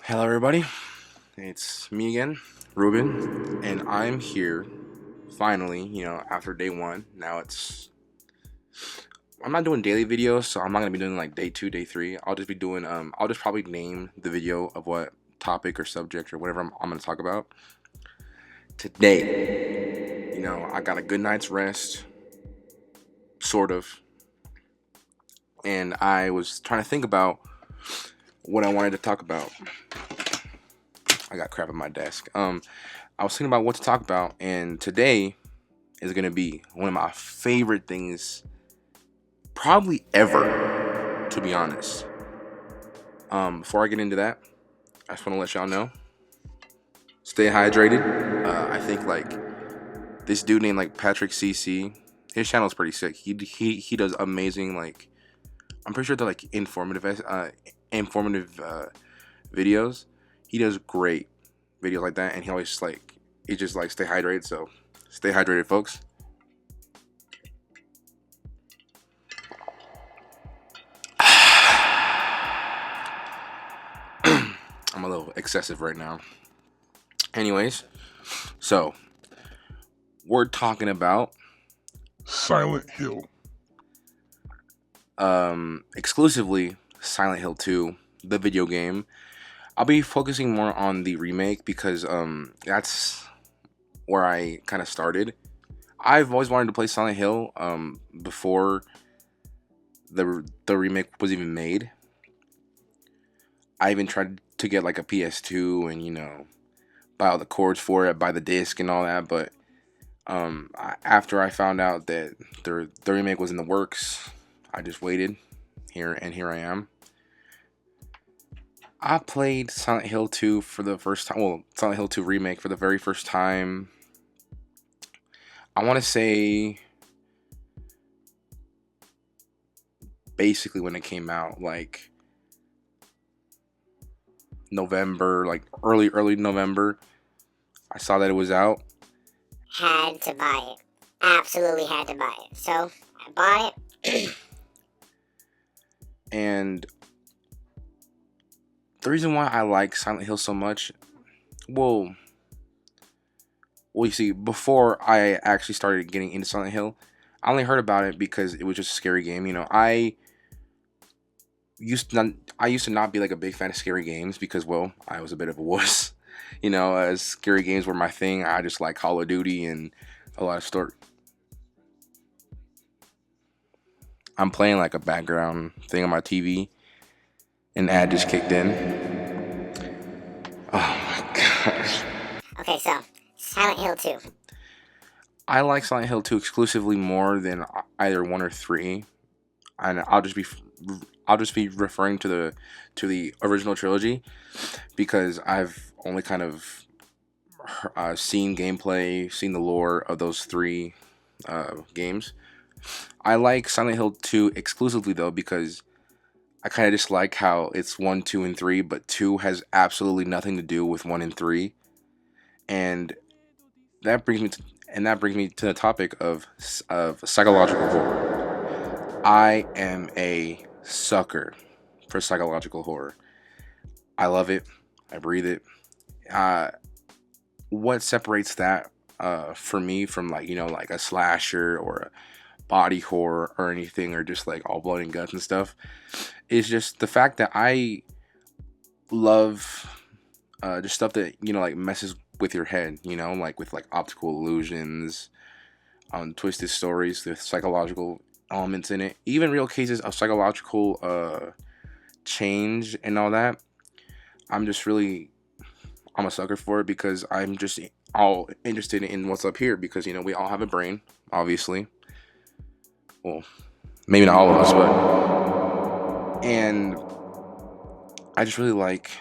Hello, everybody. It's me again, Ruben, and I'm here finally. After day one. Now I'm not doing daily videos, so I'm not gonna be doing like day two, day three. I'll just be doing. I'll just probably name the video of what topic or subject or whatever I'm gonna talk about today. I got a good night's rest, sort of, and I was trying to think about what I wanted to talk about. I got crap at my desk. I was thinking about what to talk about, and today is going to be one of my favorite things, probably ever, to be honest. Before I get into that, I just want to let y'all know, stay hydrated. I think like this dude named like Patrick CC, his channel is pretty sick. He does amazing, like I'm pretty sure they're like informative videos. He does great videos like that, and he just like stay hydrated. So stay hydrated, folks. I'm a little excessive right now. Anyways, so we're talking about Silent Hill. Exclusively Silent Hill 2, the video game. I'll be focusing more on the remake because that's where I kind of started. I've always wanted to play Silent Hill before the remake was even made. I even tried to get like a PS2 and buy all the cords for it, buy the disc and all that, but after I found out that the remake was in the works, I just waited here I am. I played Silent Hill 2 for the first time. Well, Silent Hill 2 remake for the very first time. I want to say basically when it came out, like November, like early November. I saw that it was out. Had to buy it. Absolutely had to buy it. So I bought it. And the reason why I like Silent Hill so much, well, you see, before I actually started getting into Silent Hill, I only heard about it because it was just a scary game. I used to not be like a big fan of scary games because, well, I was a bit of a wuss. As scary games were my thing. I just like Call of Duty and a lot of story. I'm playing like a background thing on my TV. An ad just kicked in. Oh my gosh. Okay, so Silent Hill 2. I like Silent Hill 2 exclusively more than either 1 or 3. And I'll just be referring to the original trilogy because I've only kind of seen gameplay, seen the lore of those 3 games. I like Silent Hill 2 exclusively though because I kind of just like how it's 1, 2, and 3, but 2 has absolutely nothing to do with 1 and 3, and that brings me to the topic of psychological horror. I am a sucker for psychological horror. I love it. I breathe it. What separates that for me from like a slasher or a body horror or anything or just like all blood and guts and stuff is just the fact that I love just stuff that like messes with your head, like with like optical illusions, twisted stories with psychological elements in it, even real cases of psychological change and all that. I'm a sucker for it because I'm just all interested in what's up here because we all have a brain, obviously. Well, maybe not all of us, but and I just really like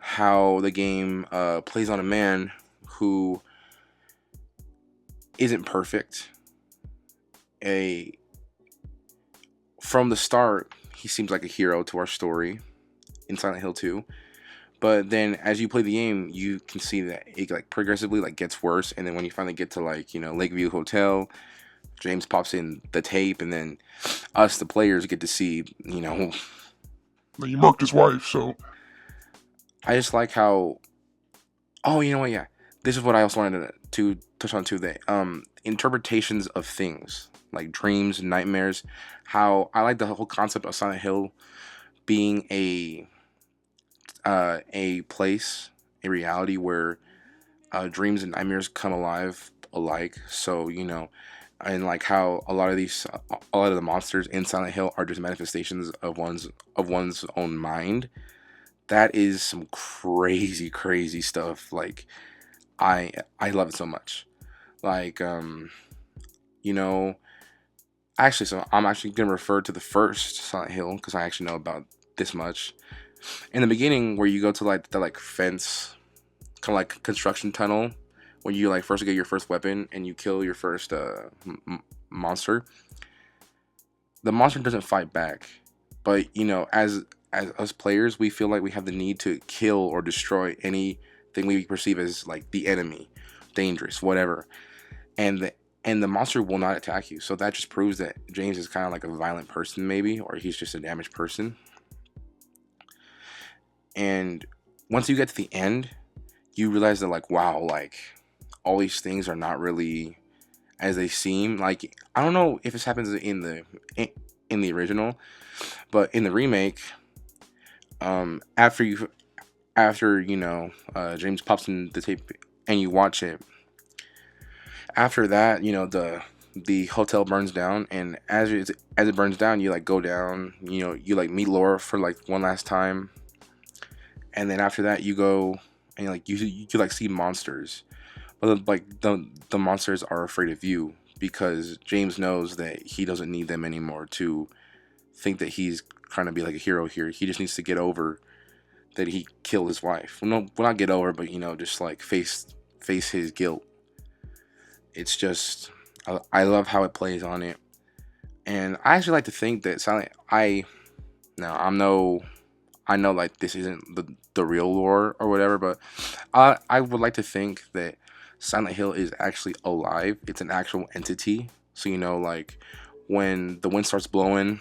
how the game plays on a man who isn't perfect. From the start, he seems like a hero to our story in Silent Hill 2. But then as you play the game, you can see that it like progressively like gets worse, and then when you finally get to like, Lakeview Hotel, James pops in the tape, and then us, the players, get to see, But you mucked his wife, so I just like how. Oh, you know what? Yeah, this is what I also wanted to touch on too. That interpretations of things like dreams and nightmares. How I like the whole concept of Silent Hill being a place, a reality where dreams and nightmares come alive alike. So and like how a lot of the monsters in Silent Hill are just manifestations of one's own mind. That is some crazy, crazy stuff. Like I love it so much. Like you know, actually, so I'm actually gonna refer to the first Silent Hill because I actually know about this much. In the beginning, where you go to like the like fence, kind of like construction tunnel, when you like first get your first weapon and you kill your first monster, the monster doesn't fight back. But as us players, we feel like we have the need to kill or destroy anything we perceive as like the enemy, dangerous, whatever. And the monster will not attack you. So that just proves that James is kind of like a violent person, maybe, or he's just a damaged person. And once you get to the end, you realize that like wow, like all these things are not really as they seem. Like I don't know if this happens in the original, but in the remake, after James pops in the tape and you watch it, after that the hotel burns down, and as it burns down, you like go down, you like meet Laura for like one last time, and then after that you go and like you like see monsters, but like the monsters are afraid of you because James knows that he doesn't need them anymore to think that he's trying to be like a hero here. He just needs to get over that he killed his wife. Well, not get over, but just like face his guilt. It's just I love how it plays on it, and I actually like to think that Silent. I know like this isn't the real lore or whatever, but I would like to think that Silent Hill is actually alive. It's an actual entity. So like when the wind starts blowing,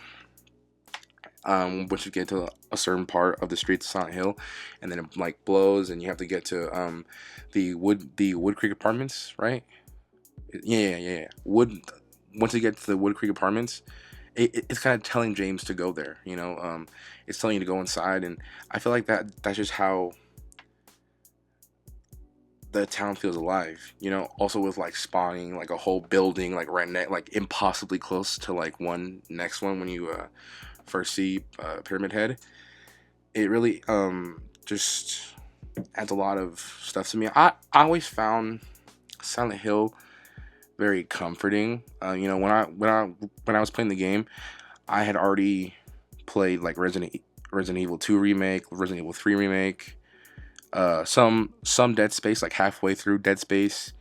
once you get to a certain part of the streets of Silent Hill, and then it like blows, and you have to get to the Wood Creek Apartments, right? Yeah. Once you get to the Wood Creek Apartments, it's kind of telling James to go there. It's telling you to go inside, and I feel like that's just how the town feels alive. Also with like spawning like a whole building like right next, like impossibly close to like one next one when you first see Pyramid Head. It really just adds a lot of stuff to me. I always found Silent Hill very comforting. When I was playing the game, I had already played like Resident Evil 2 remake, Resident Evil 3 remake, some Dead Space, like halfway through Dead Space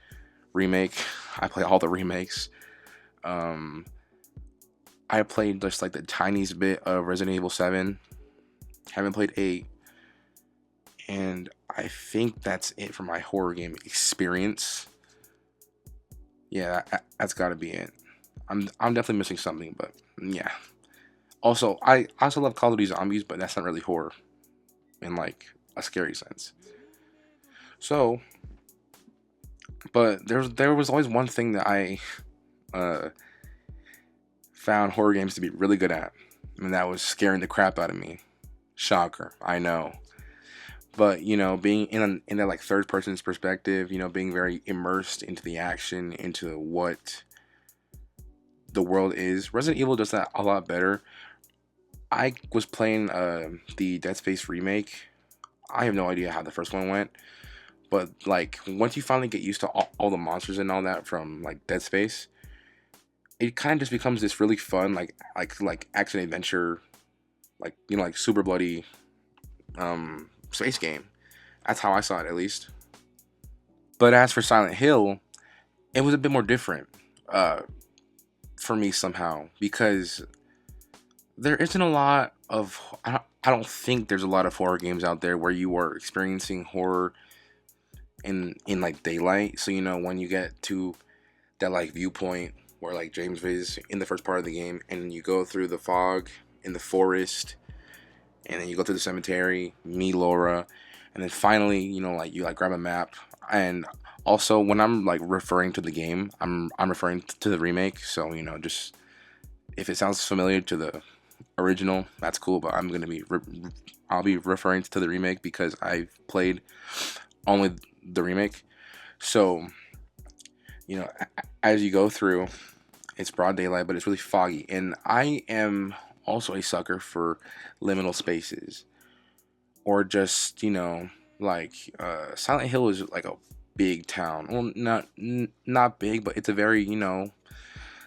remake. I play all the remakes. I played just like the tiniest bit of Resident Evil 7. Haven't played 8. And I think that's it for my horror game experience. Yeah, that's got to be it. I'm definitely missing something, but yeah. Also, I also love Call of Duty Zombies, but that's not really horror in like a scary sense. So, but there was always one thing that I uh, found horror games to be really good at, and that was scaring the crap out of me. Shocker, I know. But being in that like third person's perspective, being very immersed into the action, into what the world is. Resident Evil does that a lot better. I was playing the Dead Space remake. I have no idea how the first one went, but like once you finally get used to all the monsters and all that from like Dead Space, it kind of just becomes this really fun like action adventure, like super bloody space game. That's how I saw it, at least. But as for Silent Hill, it was a bit more different for me somehow, because there isn't a lot of I don't think there's a lot of horror games out there where you are experiencing horror in like daylight. So when you get to that like viewpoint where like James is in the first part of the game, and you go through the fog in the forest, and then you go to the cemetery, meet Laura, and then finally, like you like grab a map. And also, when I'm like referring to the game, I'm referring to the remake. So just if it sounds familiar to the original, that's cool. But I'll be referring to the remake because I've played only the remake. So as you go through, it's broad daylight, but it's really foggy, and I am also a sucker for liminal spaces, or just like Silent Hill is like a big town. Well, not big, but it's a very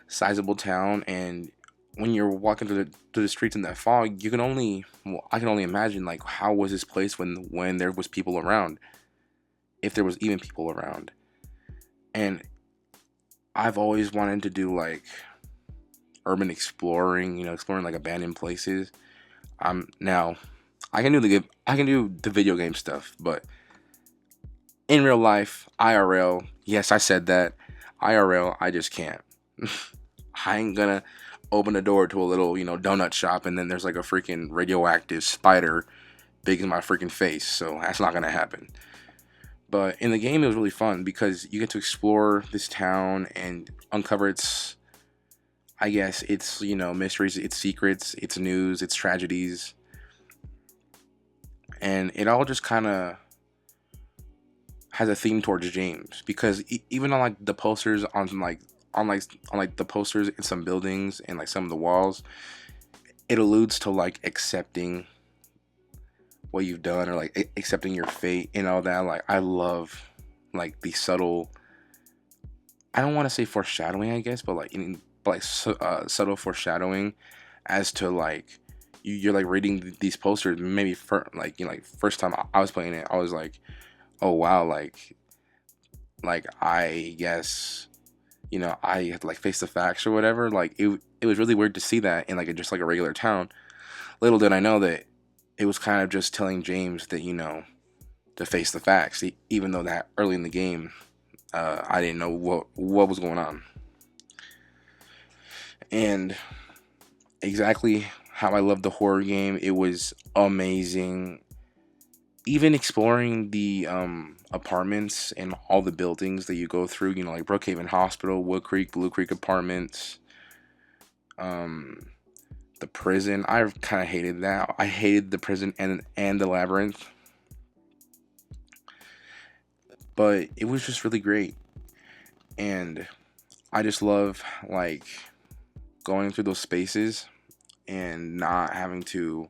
sizable town, and when you're walking through the streets in that fog, I can only imagine like how was this place when there was people around, if there was even people around. And I've always wanted to do like urban exploring, exploring like abandoned places. Now I can do the video game stuff, but in real life, IRL, yes, I said that. IRL, I just can't. I ain't gonna open the door to a little, donut shop and then there's like a freaking radioactive spider big as my freaking face. So that's not gonna happen. But in the game, it was really fun because you get to explore this town and uncover its, I guess, its, mysteries, its secrets, its news, its tragedies. And it all just kind of has a theme towards James because even on like the posters on like the posters in some buildings and like some of the walls, it alludes to like accepting what you've done or like accepting your fate and all that. Like I love like the subtle, I don't want to say foreshadowing, I guess, but subtle foreshadowing as to like you're like reading these posters. Maybe for like like first time I was playing it, I was like, oh wow, like I guess I had to like face the facts or whatever. Like it was really weird to see that in like just like a regular town. Little did I know that it was kind of just telling James that to face the facts, even though that early in the game, I didn't know what was going on. And exactly how I loved the horror game, it was amazing. Even exploring the apartments and all the buildings that you go through, like Brookhaven Hospital, Wood Creek, Blue Creek Apartments, the prison. I kind of hated that. I hated the prison and the labyrinth, but it was just really great. And I just love like going through those spaces and not having to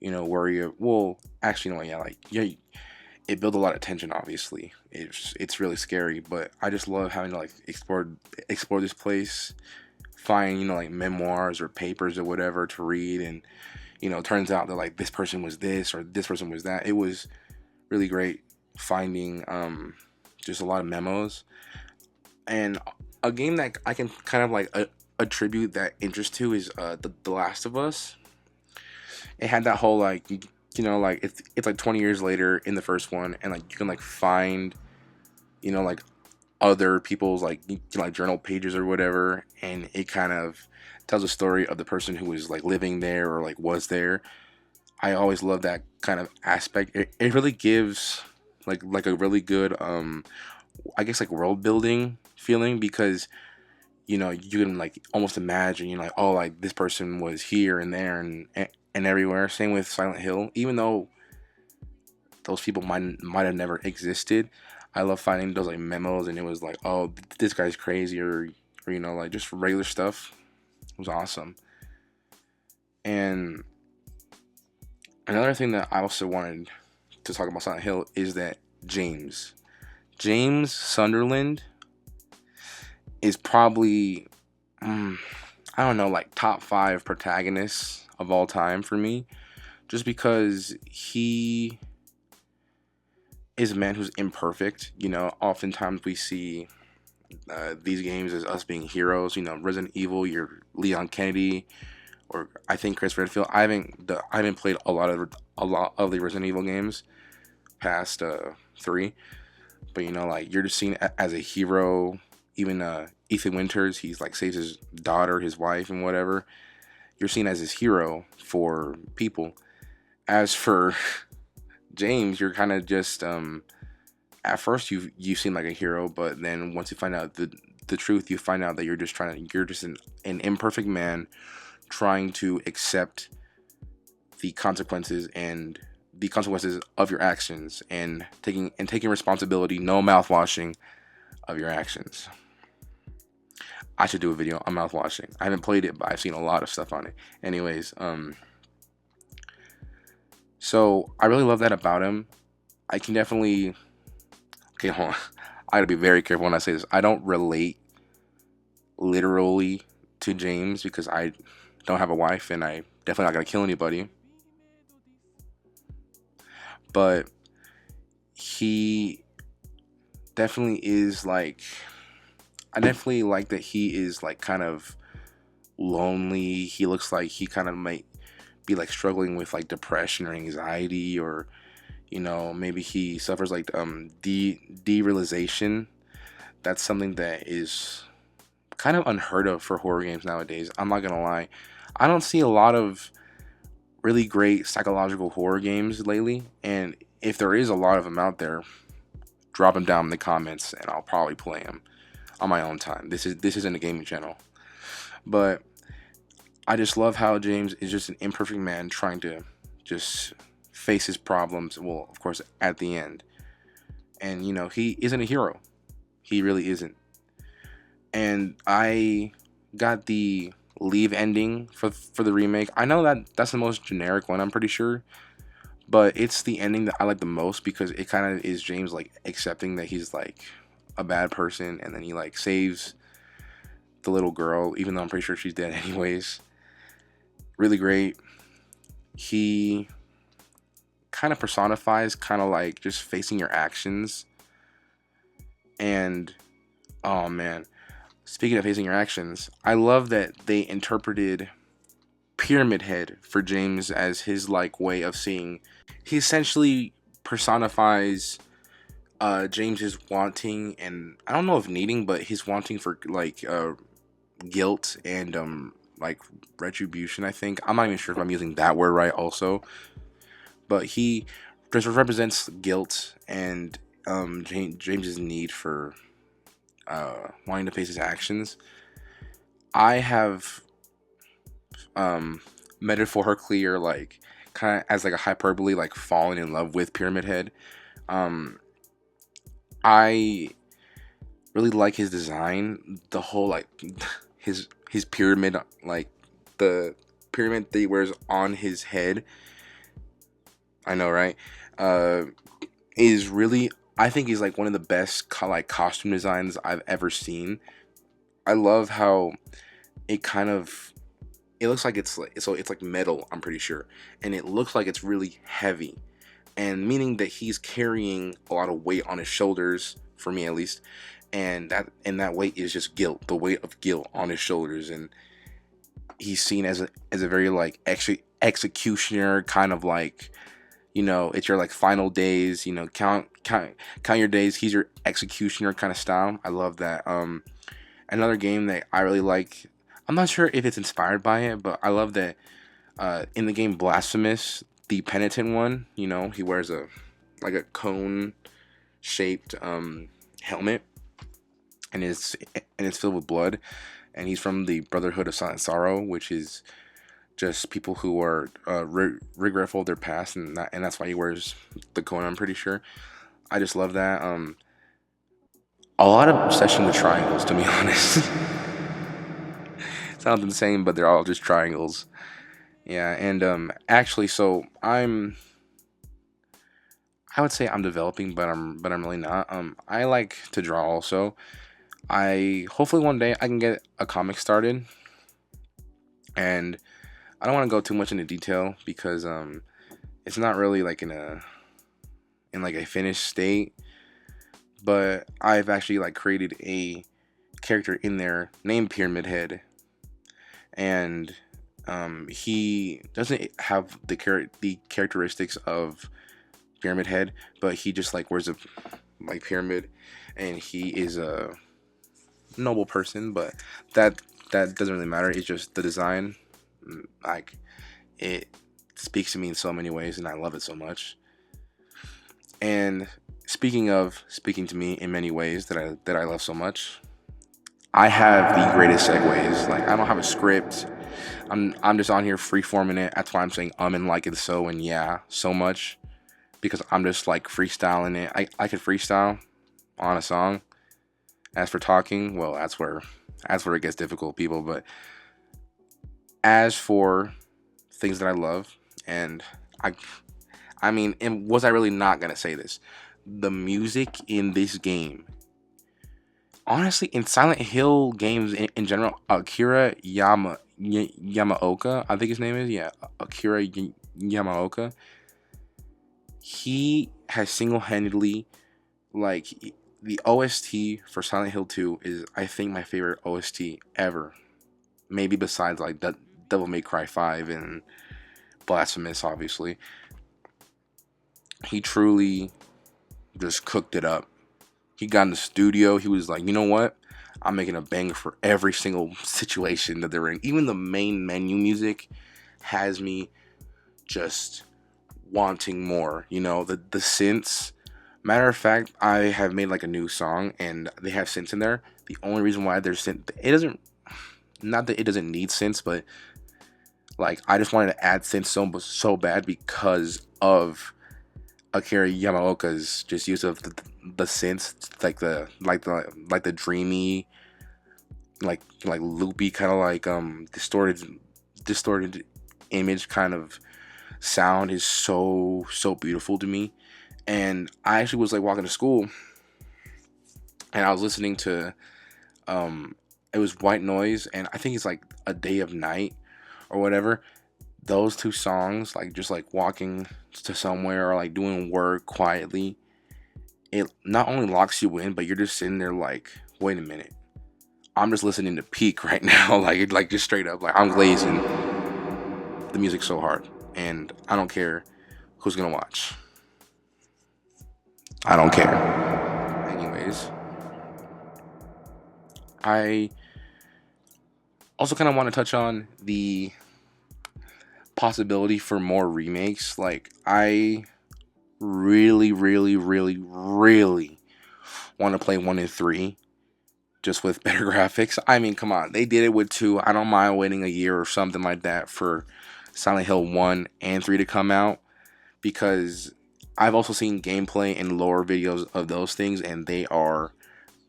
worry. Well, actually, no, yeah, it built a lot of tension. Obviously, it's really scary, but I just love having to like explore this place, find like memoirs or papers or whatever to read, and it turns out that like this person was this or this person was that. It was really great finding just a lot of memos. And a game that I can kind of like attribute that interest to is the Last of Us. It had that whole like like it's like 20 years later in the first one, and like you can like find like other people's like like journal pages or whatever, and it kind of tells a story of the person who was like living there or like was there. I always love that kind of aspect. It really gives like a really good I guess like world building feeling because you can like almost imagine like, oh, like this person was here and there and everywhere. Same with Silent Hill, even though those people might have never existed. I love finding those like memos, and it was like, oh, this guy's crazy, or like just regular stuff. It was awesome. And another thing that I also wanted to talk about Silent Hill is that James Sunderland is probably I don't know, like top 5 protagonists of all time for me, just because he is a man who's imperfect. Oftentimes we see these games as us being heroes. Resident Evil, you're Leon Kennedy, or I think Chris Redfield. I haven't played a lot of the Resident Evil games past 3, but like you're just seen as a hero. Even Ethan Winters, he's like saves his daughter, his wife, and whatever. You're seen as his hero for people. As for James, you're kind of just at first you seem like a hero, but then once you find out the truth, you find out that you're just an imperfect man trying to accept the consequences and the consequences of your actions, and taking responsibility, no mouthwashing of your actions. I should do a video on mouthwashing. I haven't played it, but I've seen a lot of stuff on it. Anyways, so I really love that about him. I can definitely, okay, hold on. I gotta be very careful when I say this. I don't relate literally to James because I don't have a wife and I definitely not gonna kill anybody. But he definitely is like, I definitely like that he is like kind of lonely. He looks like he kind of might be like struggling with like depression or anxiety, or maybe he suffers like derealization. That's something that is kind of unheard of for horror games nowadays. I'm not gonna lie, I don't see a lot of really great psychological horror games lately, and if there is a lot of them out there, drop them down in the comments and I'll probably play them on my own time. This isn't a gaming channel, but I just love how James is just an imperfect man trying to just face his problems. Well, of course, at the end, and he isn't a hero. He really isn't. And I got the leave ending for the remake. I know that that's the most generic one, I'm pretty sure, but it's the ending that I like the most because it kind of is James like accepting that he's like a bad person, and then he like saves the little girl, even though I'm pretty sure she's dead anyways. Really great. He kind of personifies kind of like just facing your actions. And oh man, speaking of facing your actions, I love that they interpreted Pyramid Head for James as his like way of seeing. He essentially personifies James's wanting, and I don't know if needing, but his wanting for like guilt and like retribution. I think I'm not even sure if I'm using that word right also, but he just represents guilt and James's need for wanting to face his actions. I have metaphorically, or like kind of as like a hyperbole, like falling in love with Pyramid Head. I really like his design, the whole like his pyramid, like the pyramid that he wears on his head. I know, right? Is really, I think he's like one of the best like costume designs I've ever seen. I love how it kind of, it looks like it's like metal, I'm pretty sure, and it looks like it's really heavy, and meaning that he's carrying a lot of weight on his shoulders, for me at least, and that weight is just guilt, the weight of guilt on his shoulders, and he's seen as a very like executioner kind of like, it's your like final days, count your days, he's your executioner kind of style. I love that. Another game that I really like, I'm not sure if it's inspired by it, but I love that in the game Blasphemous, the penitent one, he wears a like a cone shaped helmet, and it's filled with blood, and he's from the Brotherhood of Silent Sorrow, which is just people who are regretful of their past, and that's why he wears the cone, I'm pretty sure. I just love that. A lot of obsession with triangles, to be honest. Sounds insane, but they're all just triangles. Yeah, and actually, so I would say I'm developing, but I'm really not. I like to draw also. I hopefully one day I can get a comic started, and I don't want to go too much into detail because it's not really like in like a finished state, but I've actually like created a character in there named Pyramid Head, and he doesn't have the characteristics of Pyramid Head, but he just like wears a like pyramid, and he is a noble person, but that doesn't really matter. It's just the design, like it speaks to me in so many ways, and I love it so much. And speaking to me in many ways that I love so much, I have the greatest segues. Like I don't have a script. I'm just on here freeforming it. That's why I'm saying and like and so and yeah so much because I'm just like freestyling it. I could freestyle on a song. As for talking, well, that's where it gets difficult, people. But as for things that I love, and I I mean, and was I really not gonna say this? The music in this game, honestly, in Silent Hill games in general, Yamaoka, I think his name is, yeah, Yamaoka. He has single-handedly, like, the OST for Silent Hill 2 is, I think, my favorite OST ever. Maybe besides like Devil May Cry 5 and Blasphemous, obviously. He truly just cooked it up. He got in the studio. He was like, you know what? I'm making a banger for every single situation that they're in. Even the main menu music has me just wanting more. You know, the synths. Matter of fact, I have made like a new song and they have synths in there. The only reason why there's synth, it doesn't, not that it doesn't need synths, but like I just wanted to add synths so bad because of Akira Yamaoka's just use of the synths, like the dreamy, like loopy kind of like distorted image kind of sound is so beautiful to me. And I actually was like walking to school, and I was listening to it was White Noise, and I think it's like A Day of Night or whatever. Those two songs, like just like walking to somewhere or like doing work quietly, it not only locks you in, but you're just sitting there like, wait a minute, I'm just listening to Peak right now, like just straight up, like I'm glazing. The music's so hard, and I don't care who's gonna watch. I don't care. Anyways, I also kind of want to touch on the possibility for more remakes. Like I really want to play 1 and 3 just with better graphics. I mean, come on, they did it with 2. I don't mind waiting a year or something like that for Silent Hill 1 and 3 to come out, because I've also seen gameplay and lore videos of those things, and they are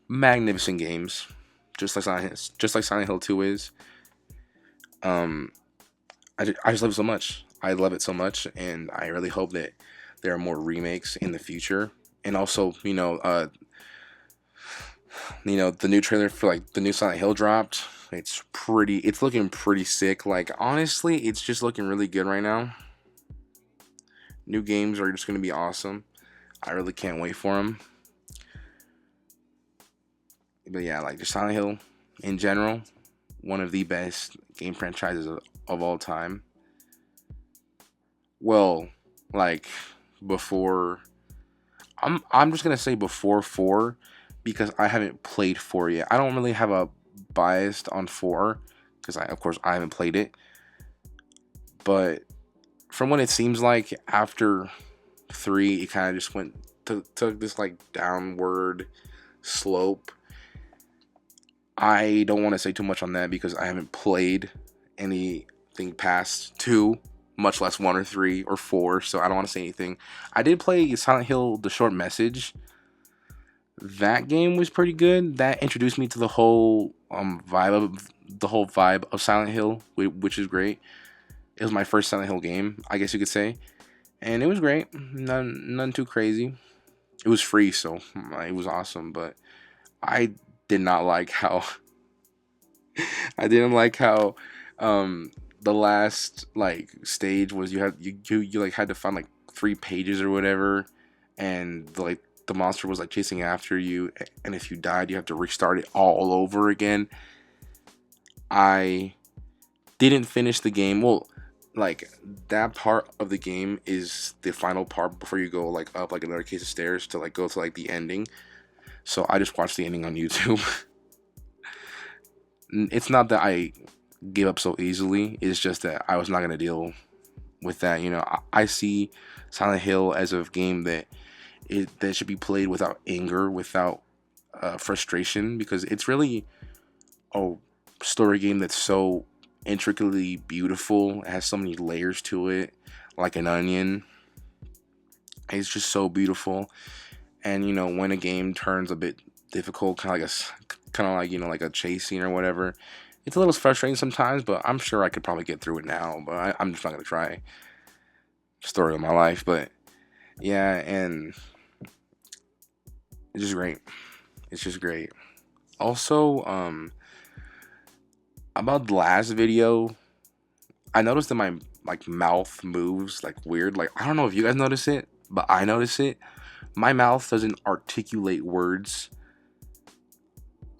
magnificent games, just like Silent Hill 2 is. um I just love it so much. I love it so much, and I really hope that there are more remakes in the future. And also, the new trailer for like the new Silent Hill dropped. It's looking pretty sick. Like honestly, it's just looking really good right now. New games are just gonna be awesome. I really can't wait for them. But yeah, like just Silent Hill in general, one of the best game franchises of all time. Well, like before, I'm just gonna say before 4, because I haven't played 4 yet. I don't really have a bias on 4 because of course I haven't played it. But from what it seems like after 3, it kind of just took this like downward slope. I don't want to say too much on that because I haven't played anything past 2, much less 1 or 3 or 4, so I don't want to say anything. I did play Silent Hill The Short Message. That game was pretty good. That introduced me to the whole vibe of Silent Hill, which is great. It was my first Silent Hill game, I guess you could say, and it was great. None too crazy. It was free, so it was awesome. But I did not like how I didn't like how the last like stage was you like had to find like 3 pages or whatever, and like the monster was like chasing after you, and if you died you have to restart it all over again. I didn't finish the game. Well, like that part of the game is the final part before you go like up like another case of stairs to like go to like the ending. So I just watched the ending on YouTube. It's not that I give up so easily. It's just that I was not gonna deal with that. I see Silent Hill as a game that that should be played without anger, without frustration, because it's really a story game that's so intricately beautiful. It has so many layers to it, like an onion. It's just so beautiful. And when a game turns a bit difficult, kind of like like a chase scene or whatever, it's a little frustrating sometimes. But I'm sure I could probably get through it now. But I'm just not gonna try. Story of my life, but yeah, and it's just great. It's just great. Also, about the last video, I noticed that my mouth moves like weird. Like, I don't know if you guys notice it, but I notice it. My mouth doesn't articulate words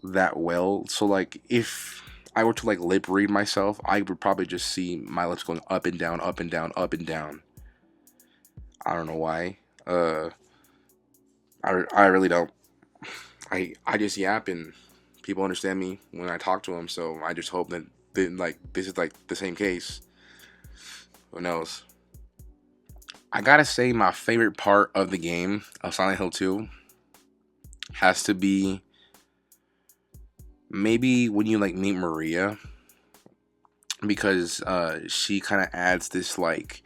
that well. So like, if I were to like lip read myself, I would probably just see my lips going up and down, up and down, up and down. I don't know why. I really don't. I just yap and people understand me when I talk to them. So I just hope that this is like the same case. Who knows? I gotta say, my favorite part of the game of Silent Hill 2 has to be maybe when you like meet Maria, because she kind of adds this like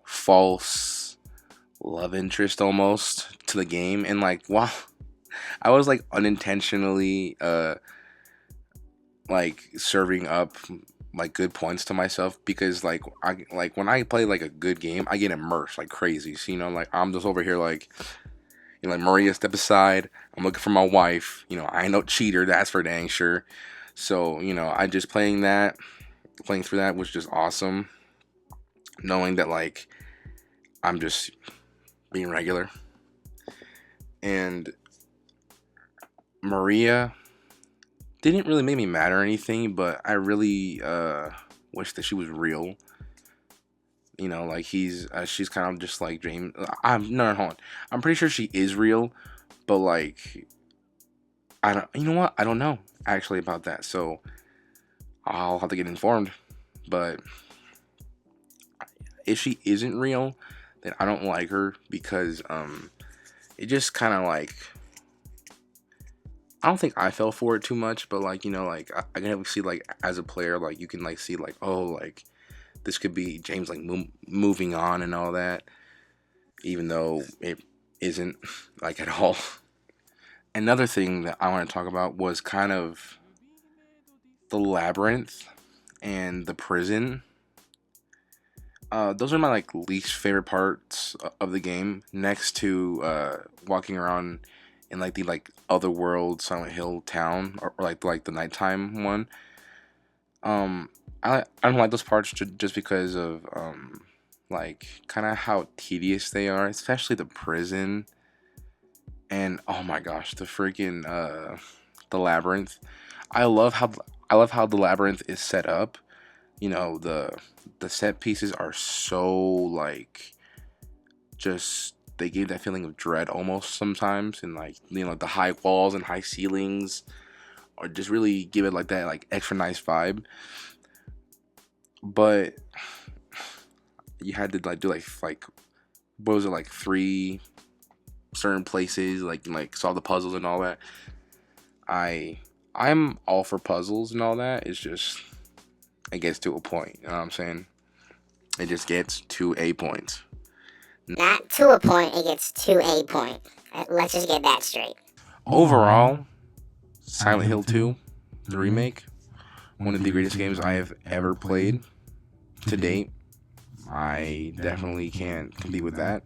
false love interest almost to the game. And like, wow, I was like unintentionally like serving up like good points to myself, because like when I play like a good game, I get immersed like crazy. So like I'm just over here like, like, Maria, step aside, I'm looking for my wife. I ain't no cheater, that's for dang sure. So I just playing through that was just awesome, knowing that like I'm just being regular. And Maria didn't really make me mad or anything, but I really wish that she was real. Like she's kind of just like James. No, hold on. I'm pretty sure she is real, but like I don't. You know what? I don't know actually about that. So I'll have to get informed. But if she isn't real, then I don't like her, because it just kind of like, I don't think I fell for it too much, but like like I can see like as a player, like you can like see like, oh, like this could be James like moving on and all that, even though it isn't like at all. Another thing that I want to talk about was kind of the labyrinth and the prison. Those are my like least favorite parts of the game, next to walking around in like the like otherworld Silent Hill town, or like the nighttime one. I don't like those parts just because of like kind of how tedious they are, especially the prison. And oh my gosh, the freaking the labyrinth. I love how the labyrinth is set up. The set pieces are so like, just, they gave that feeling of dread almost sometimes, and like the high walls and high ceilings, or just really give it like that like extra nice vibe. But you had to like do like what was it, like 3 certain places, like solve the puzzles and all that. I'm all for puzzles and all that. It's just, it gets to a point, you know what I'm saying? It just gets to a point. Not to a point, it gets to a point. Let's just get that straight. Overall, Silent Hill 2, the remake, one of the greatest games I have ever played to date. I definitely can't compete with that.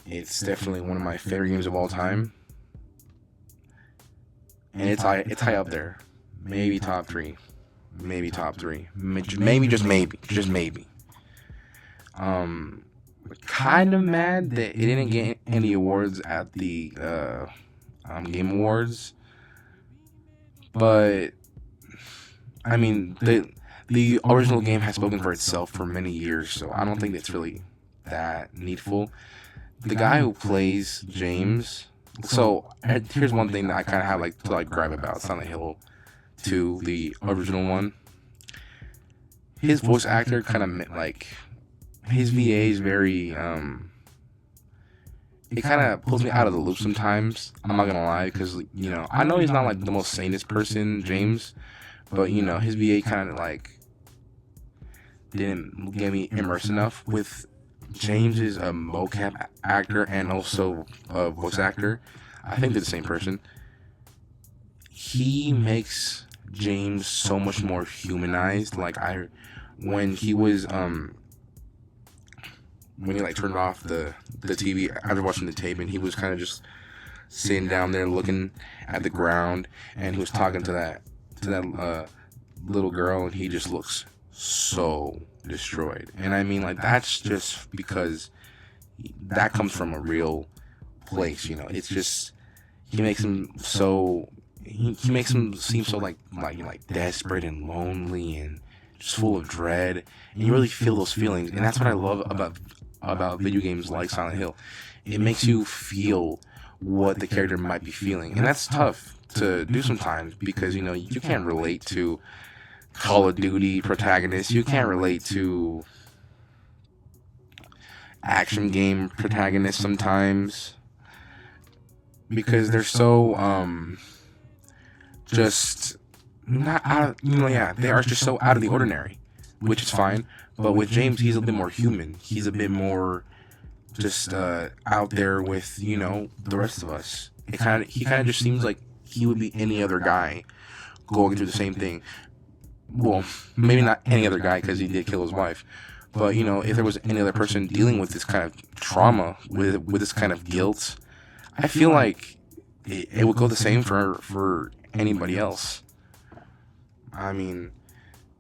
It's definitely one of my favorite games of all time. And it's high up there. Maybe top 3. Maybe top 3. Maybe, just maybe. Kind of mad that it didn't get any awards at the Game Awards. But I mean, the original game has spoken for itself for many years, so I don't think it's really that needful. The guy who plays James, so here's one thing that I kind of have like to like gripe about Silent Hill 2, the original one. His voice actor kind of like, his VA is very it kind of pulls me out of the loop sometimes. I'm not gonna lie, because I know he's not like the most sanest person, James, but his VA kind of like didn't get me immersed enough with James is a mocap actor and also a voice actor. I think they're the same person. He makes James so much more humanized. Like when he was when he like turned off the TV after watching the tape, and he was kind of just sitting down there looking at the ground, and he was talking to that little girl, and he just looks so destroyed. And I mean, like, that's just because that comes from a real place. It's just he makes him so he makes him seem so like desperate and lonely and just full of dread, and you really feel those feelings. And that's what I love about video games like Silent Hill. It makes you feel what the character might be feeling, and that's tough to do sometimes, because you can't relate to Call of Duty protagonists, you can't relate to action game protagonists sometimes, because they're so just not out of, they are just so out of the ordinary, which is fine. But with James, he's a bit more human. He's a bit more just out there with the rest of us. He kind of just seems like he would be any other guy going through the same thing. Well, maybe not any other guy, because he did kill his wife. But if there was any other person dealing with this kind of trauma, with this kind of guilt, I feel like it would go the same for anybody else. I mean,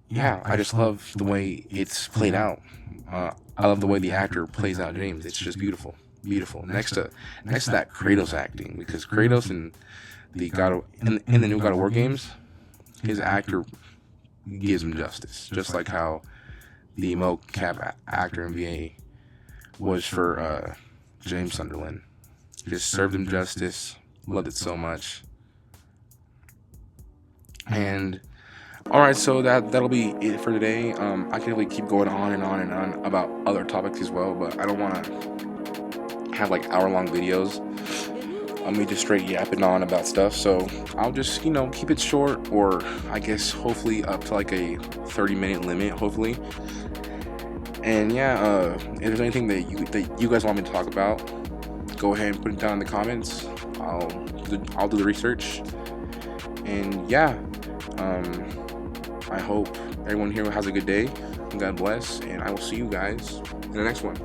yeah, I just love the way it's played out. I love the way the actor plays out James. It's just beautiful, beautiful. Next to that Kratos acting, because Kratos in the in the new God of War games, his actor gives him justice, just like how the mocap actor in VA was for James Sunderland. Just served him justice. Loved it so much. And alright, so that'll be it for today. I can really keep going on and on and on about other topics as well, but I don't want to have like hour-long videos of me just straight yapping on about stuff. So I'll just keep it short, or I guess hopefully up to like a 30-minute limit, hopefully. And yeah, if there's anything that you guys want me to talk about, go ahead and put it down in the comments. I'll do the research. And yeah, I hope everyone here has a good day. God bless, and I will see you guys in the next one.